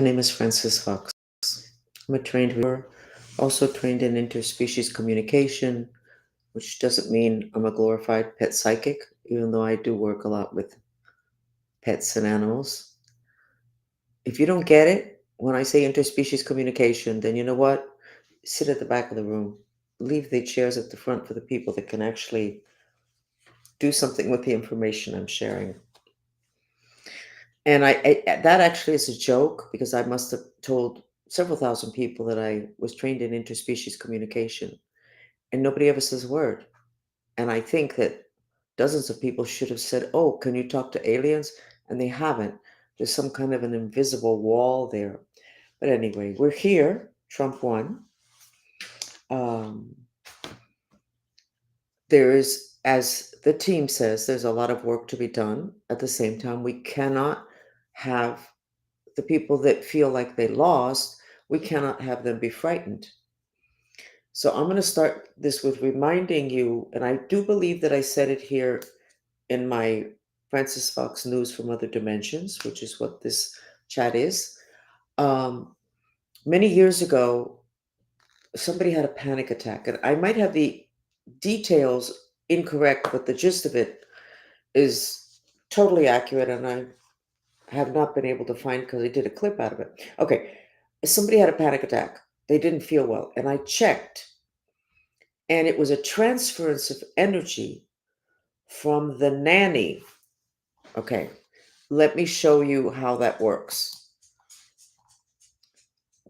name is Francis Fox. I'm a trained viewer, also trained in interspecies communication, which doesn't mean I'm a glorified pet psychic, even though I do work a lot with pets and animals. If you don't get it when I say interspecies communication, then you know what? Sit at the back of the room. Leave the chairs at the front for the people that can actually do something with the information I'm sharing. And that actually is a joke because I must have told several thousand people that I was trained in interspecies communication, and nobody ever says a word. And I think that dozens of people should have said, "Oh, can you talk to aliens?" And they haven't. There's some kind of an invisible wall there. But anyway, we're here. Trump won. Um, there is, as the team says, there's a lot of work to be done. At the same time, we cannot have the people that feel like they lost, we cannot have them be frightened. So I'm going to start this with reminding you, and I do believe that I said it here in my Francis Fox News from Other Dimensions, which is what this chat is. Um, Many years ago, somebody had a panic attack, and I might have the details incorrect, but the gist of it is totally accurate, and I have not been able to find because I did a clip out of it. Okay, somebody had a panic attack. They didn't feel well, and I checked, and it was a transference of energy from the nanny. Okay, let me show you how that works.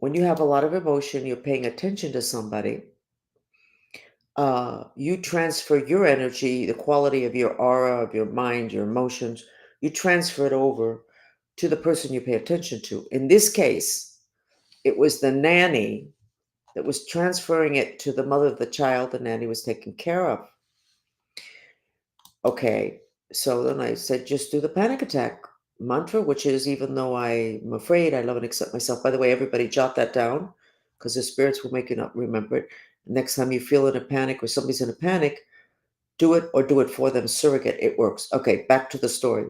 When you have a lot of emotion, you're paying attention to somebody. You transfer your energy, the quality of your aura, of your mind, your emotions. You transfer it over to the person you pay attention to. In this case, it was the nanny that was transferring it to the mother of the child the nanny was taking care of. Okay, so then I said, just do the panic attack mantra, which is, even though I'm afraid, I love and accept myself. By the way, everybody jot that down because the spirits will make you not remember it. Next time you feel in a panic or somebody's in a panic, do it or do it for them. Surrogate, it works. Okay, back to the story.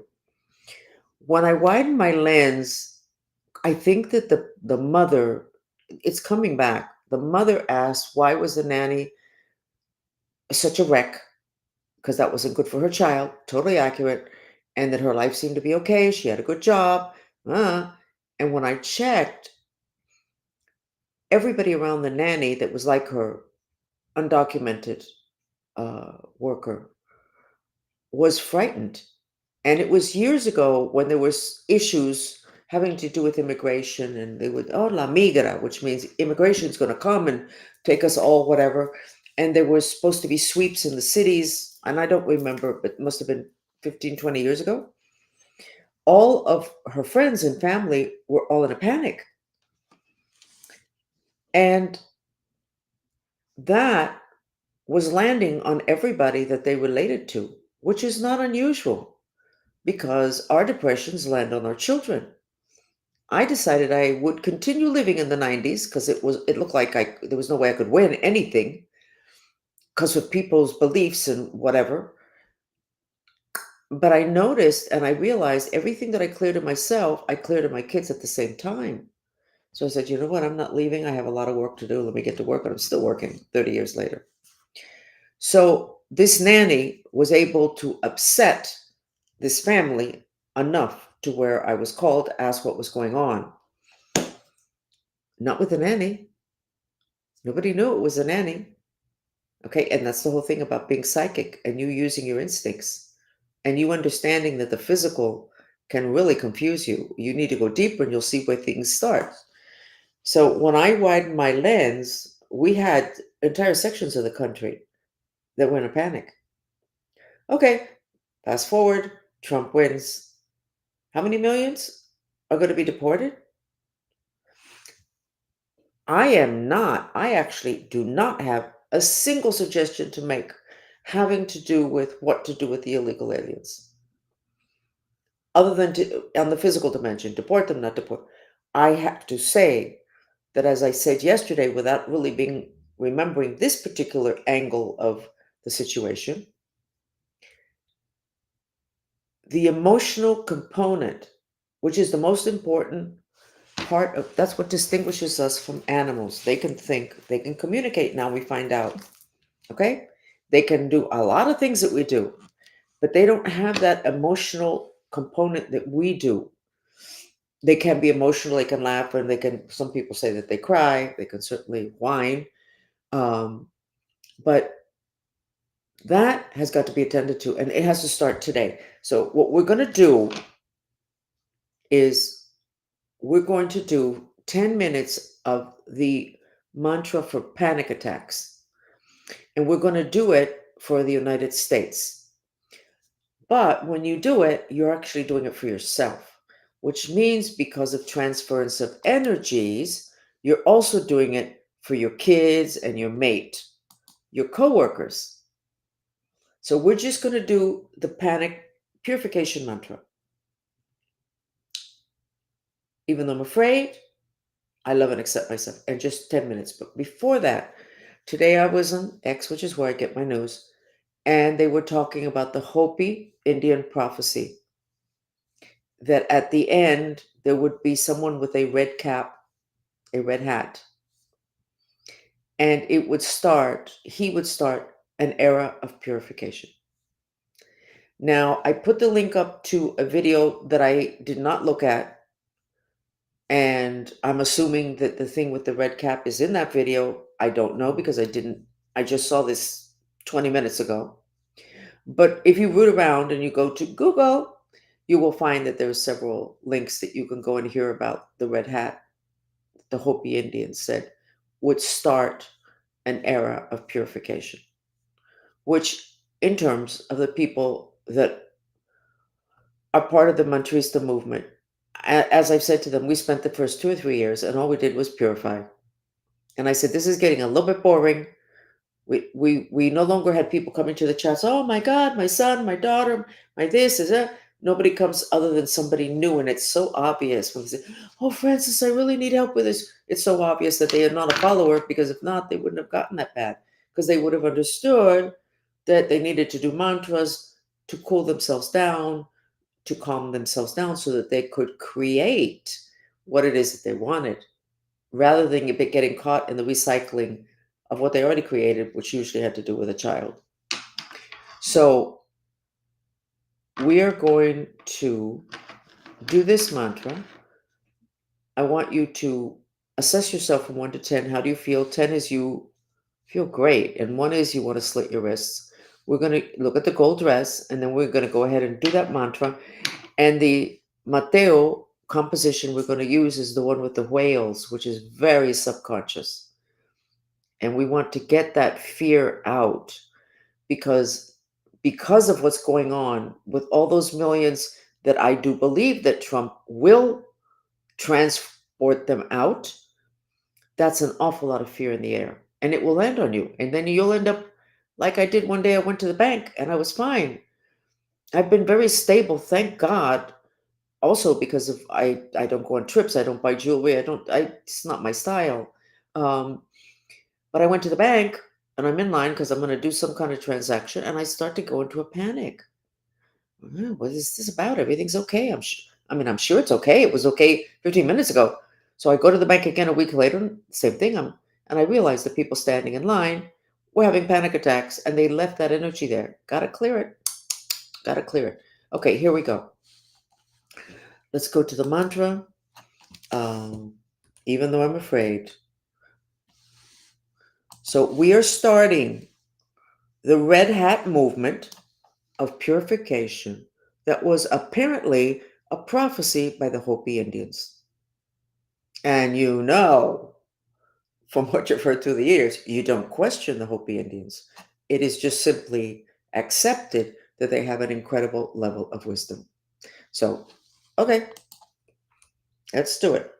When I widen my lens, I think that the mother, it's coming back. The mother asked, why was the nanny such a wreck? Because that wasn't good for her child, totally accurate, and that her life seemed to be okay. She had a good job. And when I checked, everybody around the nanny that was like her, undocumented worker, was frightened. And it was years ago when there was issues having to do with immigration, and they would, oh, la migra, which means immigration is going to come and take us all, whatever. And there was supposed to be sweeps in the cities, and I don't remember, but it must have been 15, 20 years ago. All of her friends and family were all in a panic. And that was landing on everybody that they related to, which is not unusual because our depressions land on our children. I decided I would continue living in the 90s because it looked like there was no way I could win anything because of people's beliefs and whatever. But I noticed and I realized everything that I cleared in myself, I cleared in my kids at the same time. So I said, you know what? I'm not leaving. I have a lot of work to do. Let me get to work. And I'm still working 30 years later. So this nanny was able to upset this family enough to where I was called to ask what was going on. Not with the nanny. Nobody knew it was a nanny. Okay. And that's the whole thing about being psychic and you using your instincts and you understanding that the physical can really confuse you. You need to go deeper and you'll see where things start. So when I widened my lens, we had entire sections of the country that were in a panic. Okay, fast forward, Trump wins. How many millions are going to be deported? I actually do not have a single suggestion to make having to do with what to do with the illegal aliens. Other than on the physical dimension, deport them, not deport. I have to say that, as I said yesterday, without really being remembering this particular angle of the situation, the emotional component, which is the most important that's what distinguishes us from animals. They can think, they can communicate now, we find out. Okay? They can do a lot of things that we do, but they don't have that emotional component that we do. They can be emotional, they can laugh, and they can, some people say that they cry, they can certainly whine. Um, but that has got to be attended to, and it has to start today. So, what we're going to do is we're going to do 10 minutes of the mantra for panic attacks, and we're going to do it for the United States. But when you do it, you're actually doing it for yourself, which means because of transference of energies, you're also doing it for your kids and your mate, your coworkers. So we're just going to do the panic purification mantra. Even though I'm afraid, I love and accept myself. And just 10 minutes. But before that, today I was on X, which is where I get my news, and they were talking about the Hopi Indian prophecy that at the end there would be someone with a red cap, a red hat, and he would start an era of purification. Now, I put the link up to a video that I did not look at, and I'm assuming that the thing with the red cap is in that video. I don't know because I just saw this 20 minutes ago. But if you root around and you go to Google, you will find that there are several links that you can go and hear about the red hat, the Hopi Indians said, would start an era of purification, which, in terms of the people that are part of the Mantrista movement, as I've said to them, we spent the first 2 or 3 years and all we did was purify. And I said, this is getting a little bit boring. We no longer had people coming to the chats. Oh my God, my son, my daughter, my this is that. Nobody comes other than somebody new, and it's so obvious when they say, "Oh, Francis, I really need help with this." It's so obvious that they are not a follower, because if not, they wouldn't have gotten that bad, because they would have understood that they needed to do mantras to cool themselves down, to calm themselves down, so that they could create what it is that they wanted, rather than getting caught in the recycling of what they already created, which usually had to do with a child. So we are going to do this mantra. I want you to assess yourself from 1 to 10. How do you feel? 10 is you feel great, and 1 is you want to slit your wrists. We're going to look at the gold dress, and then we're going to go ahead and do that mantra. And the Mateo composition we're going to use is the one with the whales, which is very subconscious. And we want to get that fear out, because of what's going on with all those millions that I do believe that Trump will transport them out. That's an awful lot of fear in the air, and it will land on you, and then you'll end up like I did one day. I went to the bank and I was fine. I've been very stable, thank God. Also because of I don't go on trips, I don't buy jewelry, it's not my style. Um, but I went to the bank and I'm in line because I'm going to do some kind of transaction, and I start to go into a panic. What is this about? Everything's okay. I'm sure it's okay. It was okay 15 minutes ago. So I go to the bank again a week later, same thing. And I realize the people standing in line were having panic attacks, and they left that energy there. Gotta clear it. Gotta clear it. Okay, here we go. Let's go to the mantra. Even though I'm afraid. So we are starting the Red Hat movement of purification that was apparently a prophecy by the Hopi Indians. And from what you've heard through the years, you don't question the Hopi Indians. It is just simply accepted that they have an incredible level of wisdom. So, okay, let's do it.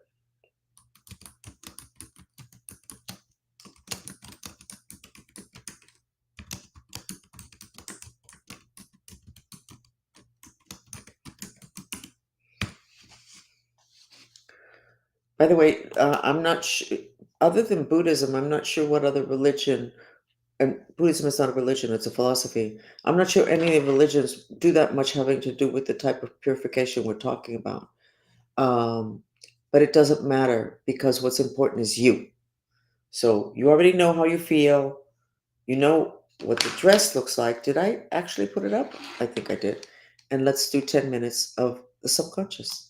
By the way, I'm not sure, other than Buddhism, I'm not sure what other religion, and Buddhism is not a religion, it's a philosophy. I'm not sure any of the religions do that much having to do with the type of purification we're talking about. But but it doesn't matter because what's important is you. So you already know how you feel. You know what the dress looks like. Did I actually put it up? I think I did. And let's do 10 minutes of the subconscious.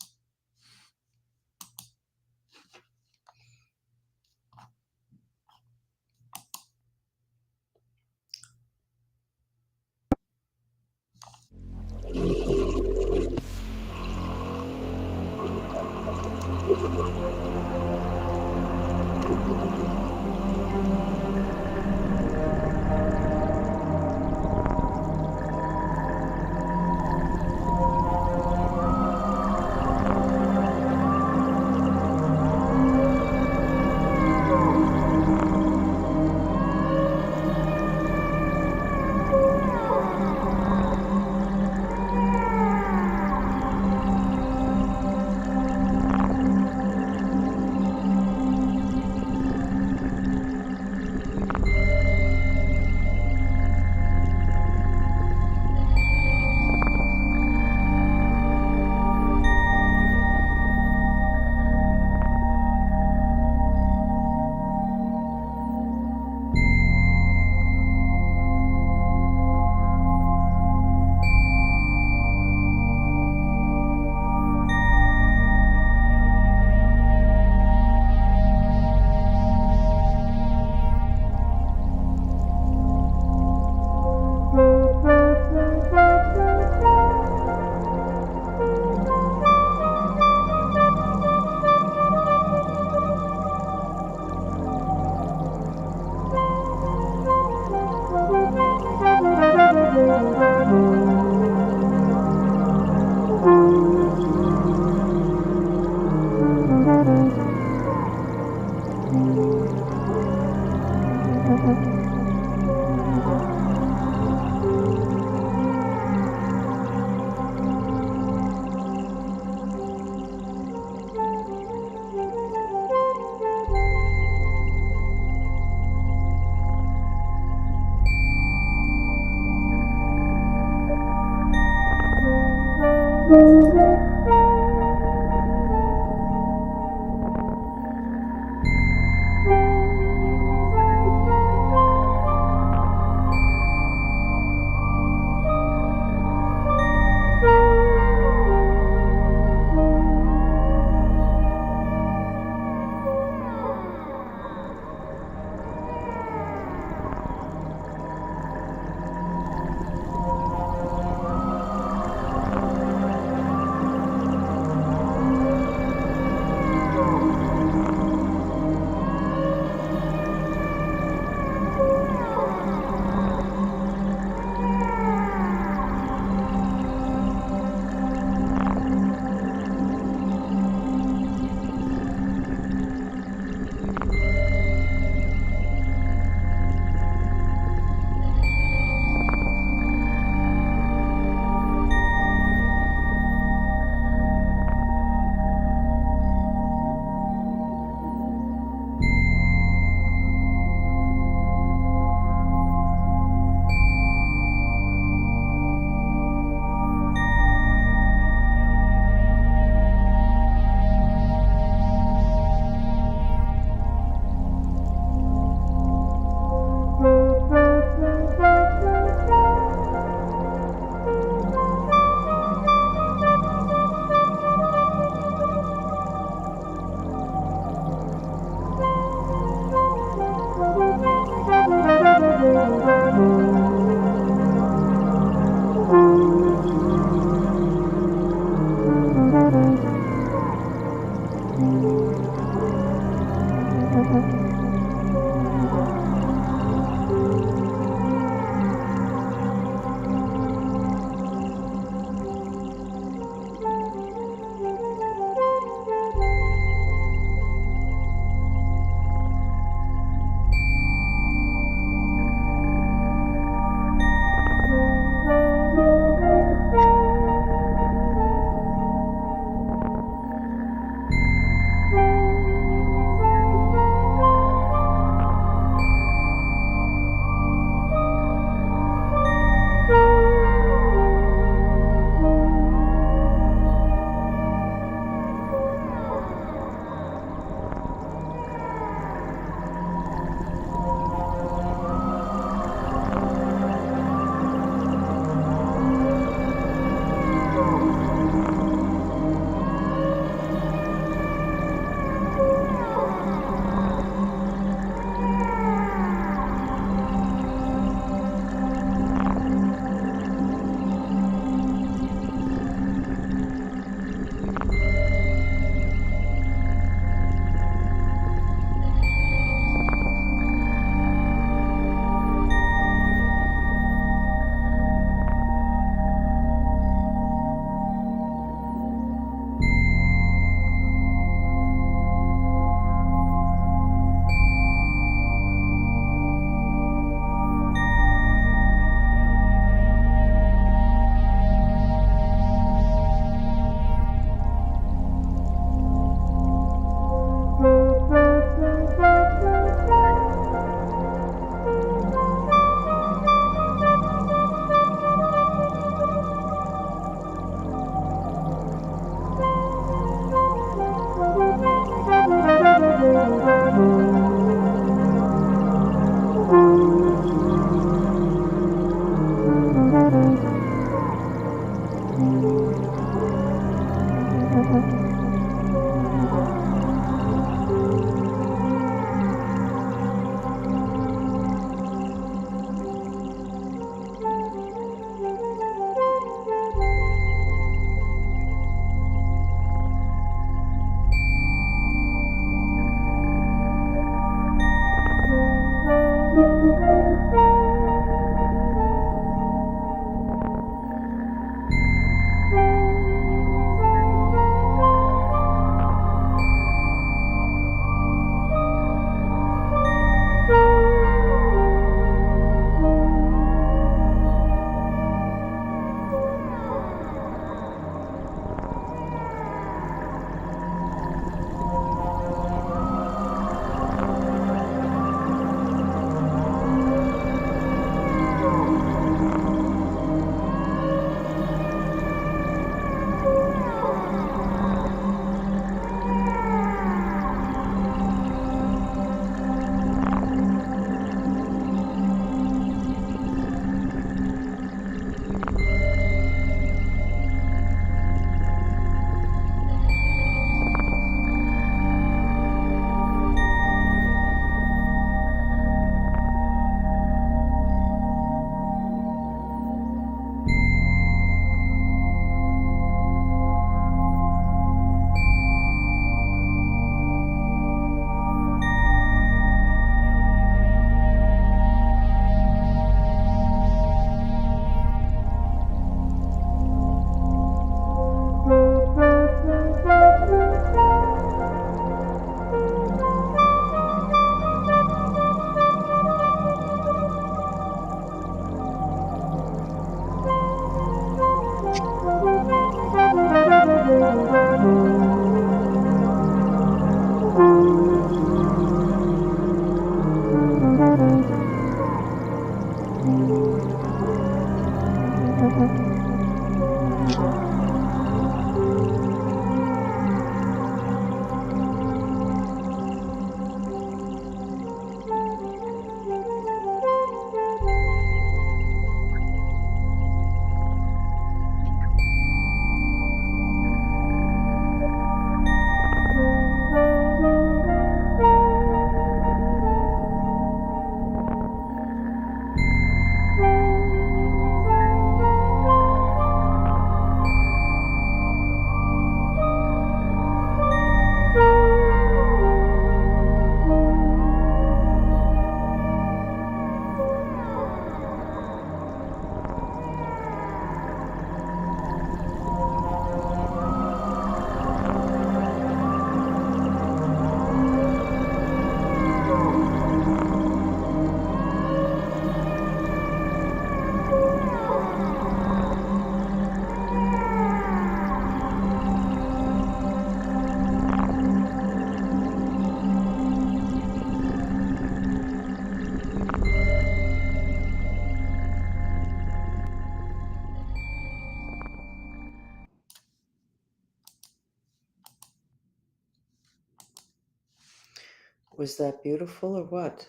Was that beautiful or what?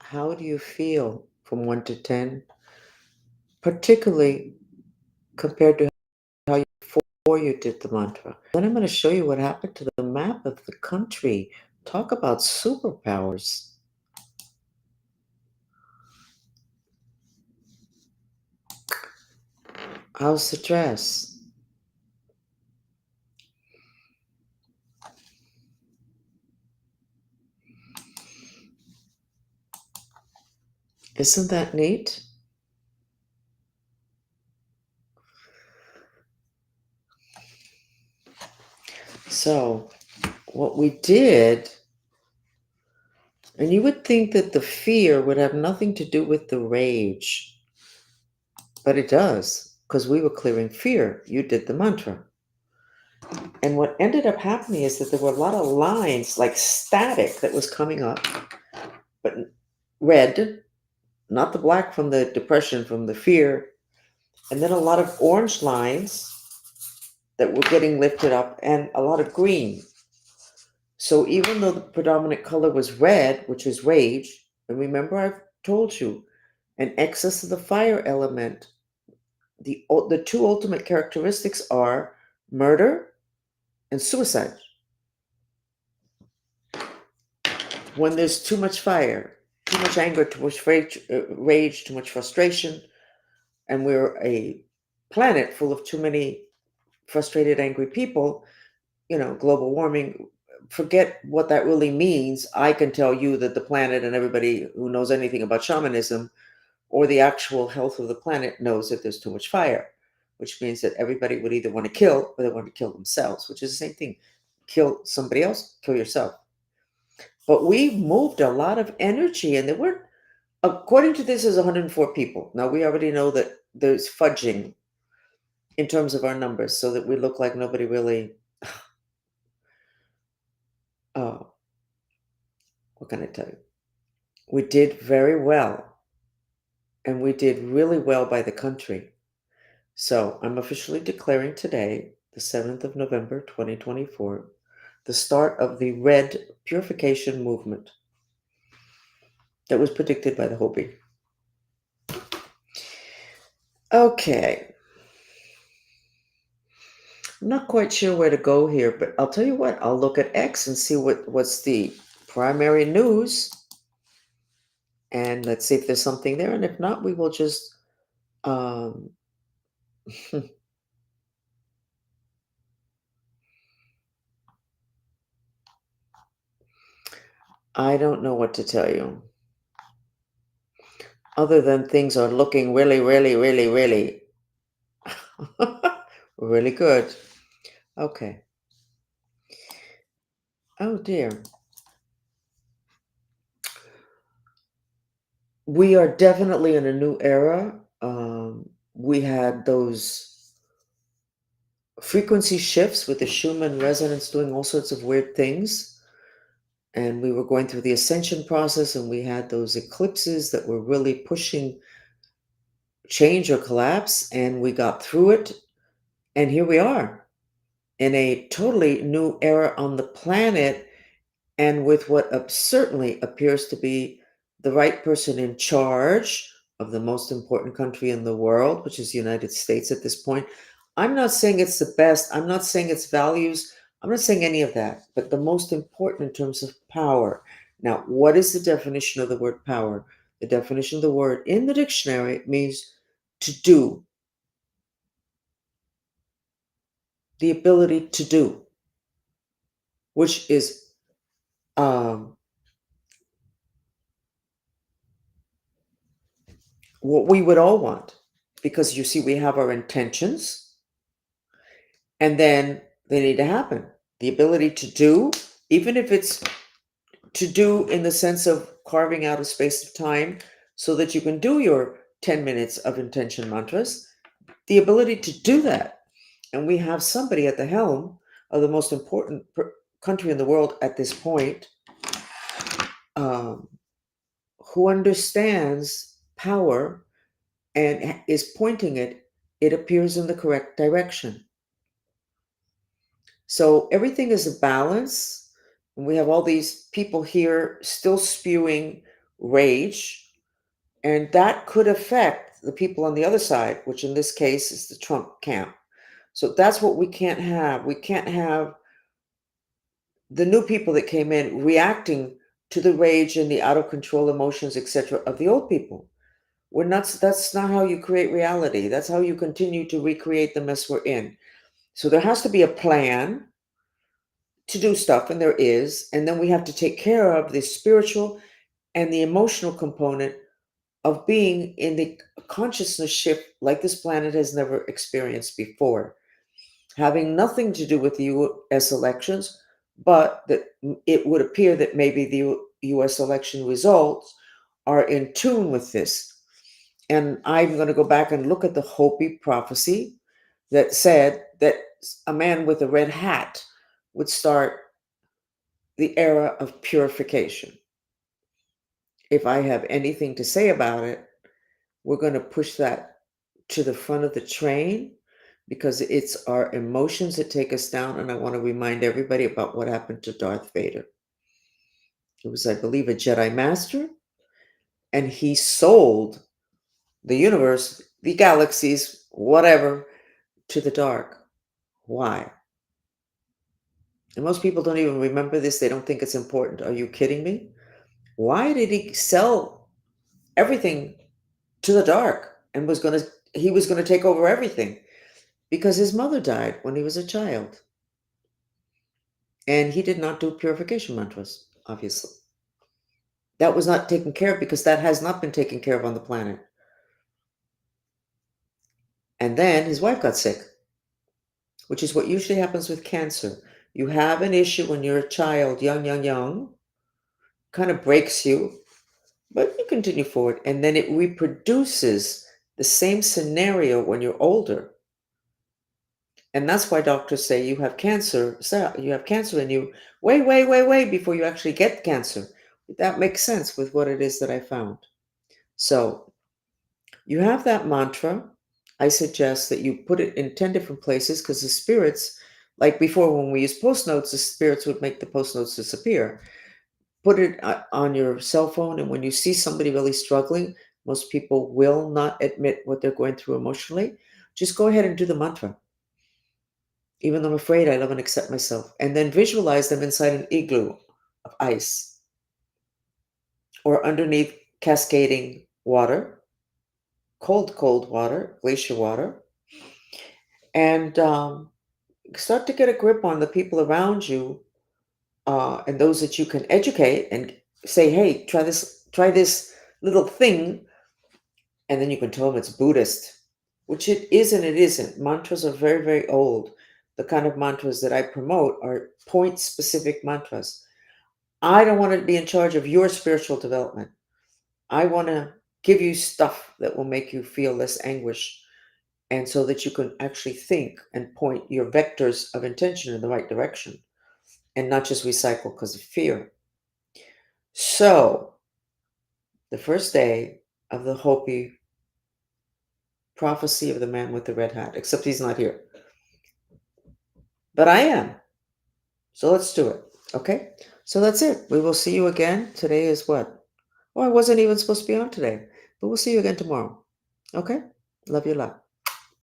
How do you feel from 1 to 10, particularly compared to how you before you did the mantra? Then I'm going to show you what happened to the map of the country. Talk about superpowers. How's the dress? Isn't that neat? So, what we did, and you would think that the fear would have nothing to do with the rage, but it does, because we were clearing fear. You did the mantra. And what ended up happening is that there were a lot of lines, like static, that was coming up, but red, not the black from the depression, from the fear, and then a lot of orange lines that were getting lifted up, and a lot of green. So even though the predominant color was red, which is rage, and remember I've told you, an excess of the fire element, the two ultimate characteristics are murder and suicide. When there's too much fire, too much anger, too much rage, too much frustration, and we're a planet full of too many frustrated, angry people, global warming, forget what that really means. I can tell you that the planet and everybody who knows anything about shamanism or the actual health of the planet knows that there's too much fire, which means that everybody would either want to kill or they want to kill themselves, which is the same thing. Kill somebody else, kill yourself. But we moved a lot of energy, and there were, according to this, is 104 people. Now we already know that there's fudging in terms of our numbers, so that we look like nobody really. Oh, what can I tell you? We did very well, and we did really well by the country. So I'm officially declaring today, the 7th of November, 2024, the start of the red purification movement that was predicted by the Hopi. Okay. I'm not quite sure where to go here, but I'll tell you what, I'll look at X and see what's the primary news, and let's see if there's something there. And if not, we will just um I don't know what to tell you. Other than things are looking really, really, really, really, really good. Okay. Oh dear. We are definitely in a new era. We had those frequency shifts with the Schumann resonance doing all sorts of weird things. And we were going through the ascension process, and we had those eclipses that were really pushing change or collapse. And we got through it. And here we are in a totally new era on the planet, and with what certainly appears to be the right person in charge of the most important country in the world, which is the United States at this point. I'm not saying it's the best, I'm not saying it's values, I'm not saying any of that, but the most important in terms of power. Now, what is the definition of the word power? The definition of the word in the dictionary means to do, the ability to do, which is um, what we would all want. Because you see, we have our intentions, and then they need to happen. The ability to do, even if it's to do in the sense of carving out a space of time so that you can do your 10 minutes of intention mantras, the ability to do that. And we have somebody at the helm of the most important country in the world at this point, um, who understands power and is pointing it appears in the correct direction. So everything is a balance. And we have all these people here still spewing rage, and that could affect the people on the other side, which in this case is the Trump camp. So that's what we can't have. We can't have the new people that came in reacting to the rage and the out of control emotions, etc., of the old people. We're not, that's not how you create reality. That's how you continue to recreate the mess we're in. So there has to be a plan to do stuff, and there is, and then we have to take care of the spiritual and the emotional component of being in the consciousness shift like this planet has never experienced before, having nothing to do with the US elections, but that it would appear that maybe the US election results are in tune with this. And I'm going to go back and look at the Hopi prophecy that said that a man with a red hat would start the era of purification. If I have anything to say about it, we're going to push that to the front of the train because it's our emotions that take us down. And I want to remind everybody about what happened to Darth Vader. He was, I believe, a Jedi Master, and he sold the universe, the galaxies, whatever, to the dark. Why? And most people don't even remember this. They don't think it's important. Are you kidding me? Why did he sell everything to the dark and he was going to take over everything? Because his mother died when he was a child. And he did not do purification mantras, obviously. That was not taken care of because that has not been taken care of on the planet. And then his wife got sick, which is what usually happens with cancer. You have an issue when you're a child, young, kind of breaks you, but you continue forward. And then it reproduces the same scenario when you're older. And that's why doctors say you have cancer, you have cancer in you way before you actually get cancer. That makes sense with what it is that I found. So you have that mantra. I suggest that you put it in 10 different places because the spirits, like before when we use post notes, the spirits would make the post notes disappear. Put it on your cell phone, and when you see somebody really struggling, most people will not admit what they're going through emotionally. Just go ahead and do the mantra. Even though I'm afraid, I love and accept myself. And then visualize them inside an igloo of ice or underneath cascading water, cold water, glacier water. And start to get a grip on the people around you and those that you can educate and say, hey, try this little thing. And then you can tell them it's Buddhist, which it is and it isn't. Mantras are very old. The kind of mantras that I promote are point specific mantras. I don't want to be in charge of your spiritual development. I want to give you stuff that will make you feel less anguish and so that you can actually think and point your vectors of intention in the right direction and not just recycle because of fear. So, the first day of the Hopi prophecy of the man with the red hat, except he's not here. But I am. So let's do it. Okay? So that's it. We will see you again. Today is what? Oh, I wasn't even supposed to be on today. But we'll see you again tomorrow. Okay? Love you a lot.